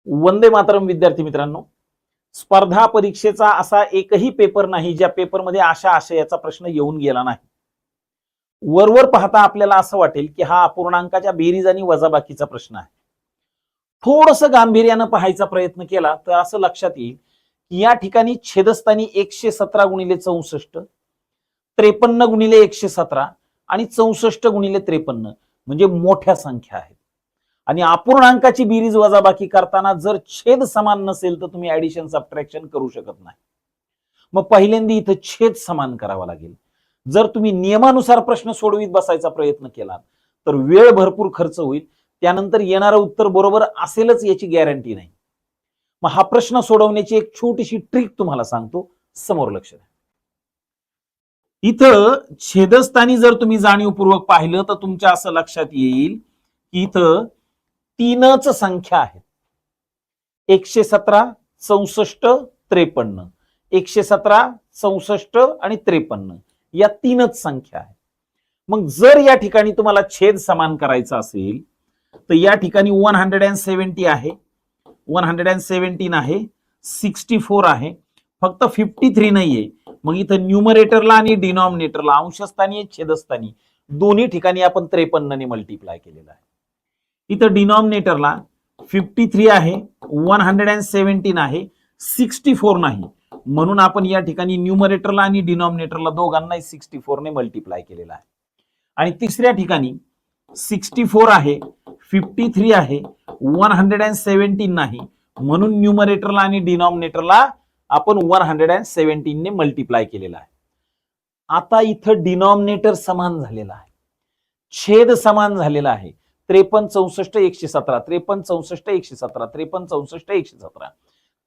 वंदे मातरम विद्यार्थी मित्रांनो, स्पर्धा परीक्षेचा असा एकही पेपर नाही ज्या पेपरमध्ये अशा आशयाचा प्रश्न येऊन गेला नाही. वरवर पाहता आपल्याला असं वाटेल की हा अपूर्णांकाच्या बेरीज आणि वजाबाकीचा प्रश्न आहे. थोडंसं गांभीर्यानं पाहायचा प्रयत्न केला तर असं लक्षात येईल की या ठिकाणी छेदस्थानी 117 गुणिले 64, 53 गुणिले 117 आणि 64 गुणिले 53 म्हणजे मोठ्या संख्या आहेत. आणि अपूर्णांकाची बेरीज वजाबाकी करताना जर छेद समान नसेल तर तुम्ही ऍडिशन सबट्रॅक्शन करू शकत नाही. मग पहिल्यांदा इथं छेद समान करावा लागेल. जर तुम्ही नियमानुसार प्रश्न सोडवित बसायचा प्रयत्न केला तर वेळ भरपूर खर्च होईल, त्यानंतर येणारं उत्तर बरोबर असेलच याची गॅरंटी नाही. मग हा प्रश्न सोडवण्याची एक छोटीशी ट्रिक तुम्हाला सांगतो, समोर लक्ष द्या. इथं छेदस्थानी जर तुम्ही जाणीवपूर्वक पाहिलं तर तुमच्या असं लक्षात येईल की इथं तीनच संख्या आहेत. 117, 64, 53. 117, 64 आणि 53 या तीनच संख्या आहेत. मग जर या ठिकाणी तुम्हाला छेद समान करायचा असेल तर या ठिकाणी 170 आहे, 117 आहे, 64 आहे, फक्त 53 नाहीये. मग इथं न्यूमरेटरला आणि डिनॉमिनेटरला अंशस्थानी छेदस्थानी दोन्ही ठिकाणी आपण 53 ने मल्टिप्लाय केलेला आहे. इथं डिनॉमिनेटरला 53 आहे, 117 आहे, 64 नाही, म्हणून आपण या ठिकाणी न्यूमरेटरला आणि डिनॉमिनेटरला दोघांनाही 64 ने मल्टिप्लाय केलेला आहे. आणि तिसऱ्या ठिकाणी 64 आहे, 53 आहे, 117 नाही, म्हणून न्यूमरेटरला आणि डिनॉमिनेटरला आपण 117 ने मल्टिप्लाय केलेला आहे. आता इथं डिनॉमिनेटर समान झालेला आहे, छेद समान झालेला आहे. 53, 64, 117, 53, 64, 117, 53, 64, 117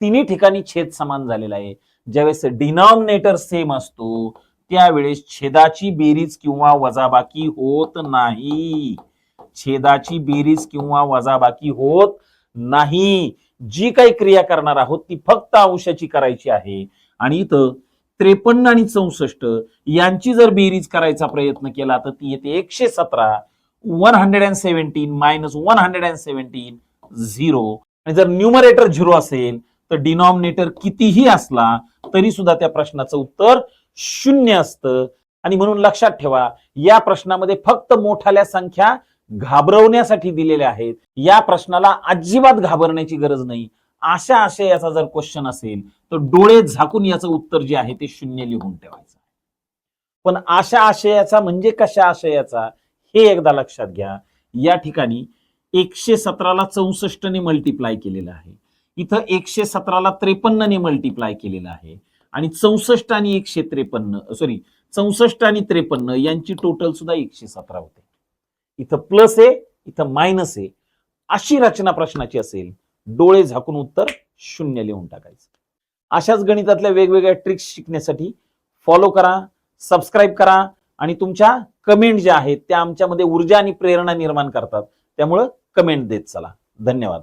तिन्ही ठिकाणी छेद समान झालेला आहे. ज्यावेळेस डिनॉमिनेटर सेम असतो त्यावेळेस छेदाची बेरीज किंवा वजाबाकी होत नाही. छेदाची बेरीज किंवा वजाबाकी होत नाही. जी काही क्रिया करणार आहोत ती फक्त अंशाची करायची आहे. आणि इथं 53 आणि 64 यांची जर बेरीज करायचा प्रयत्न केला तर ती येते 117, 117 मायनस 117 0. आणि जर न्यूमरेटर 0 असेल तर डिनॉमिनेटर कितीही असला तरी सुद्धा त्या प्रश्नाचं उत्तर 0 असतं. आणि म्हणून लक्षात ठेवा, या प्रश्नामध्ये फक्त मोठ्या संख्या घाबरवण्यासाठी दिलेल्या आहेत. या प्रश्नाला अजिबात घाबरण्याची गरज नाही. अशा आशयाचा जर क्वेश्चन असेल तर डोळे झाकून याचं उत्तर जे आहे ते 0 लिहून ठेवायचं. पण अशा आशयाचा म्हणजे कशा आशयाचा हे एकदा लक्षात घ्या. या ठिकाणी 117 ला 64 ने मल्टिप्लाय केलेलं आहे, इथं 117 ला 53 ने मल्टिप्लाय केलेलं आहे, आणि 64 आणि 64 आणि 53 यांची टोटल सुद्धा 117 होते. इथं प्लस आहे, इथं मायनस आहे. अशी रचना प्रश्नाची असेल डोळे झाकून उत्तर 0 लिहून टाकायचं. अशाच गणितातल्या वेगवेगळ्या ट्रिक्स शिकण्यासाठी फॉलो करा, सबस्क्राईब करा, आणि तुमच्या कमेंट ज्या आहेत त्या आमच्यामध्ये ऊर्जा आणि प्रेरणा निर्माण करतात. त्यामुळे कमेंट देत चला. धन्यवाद.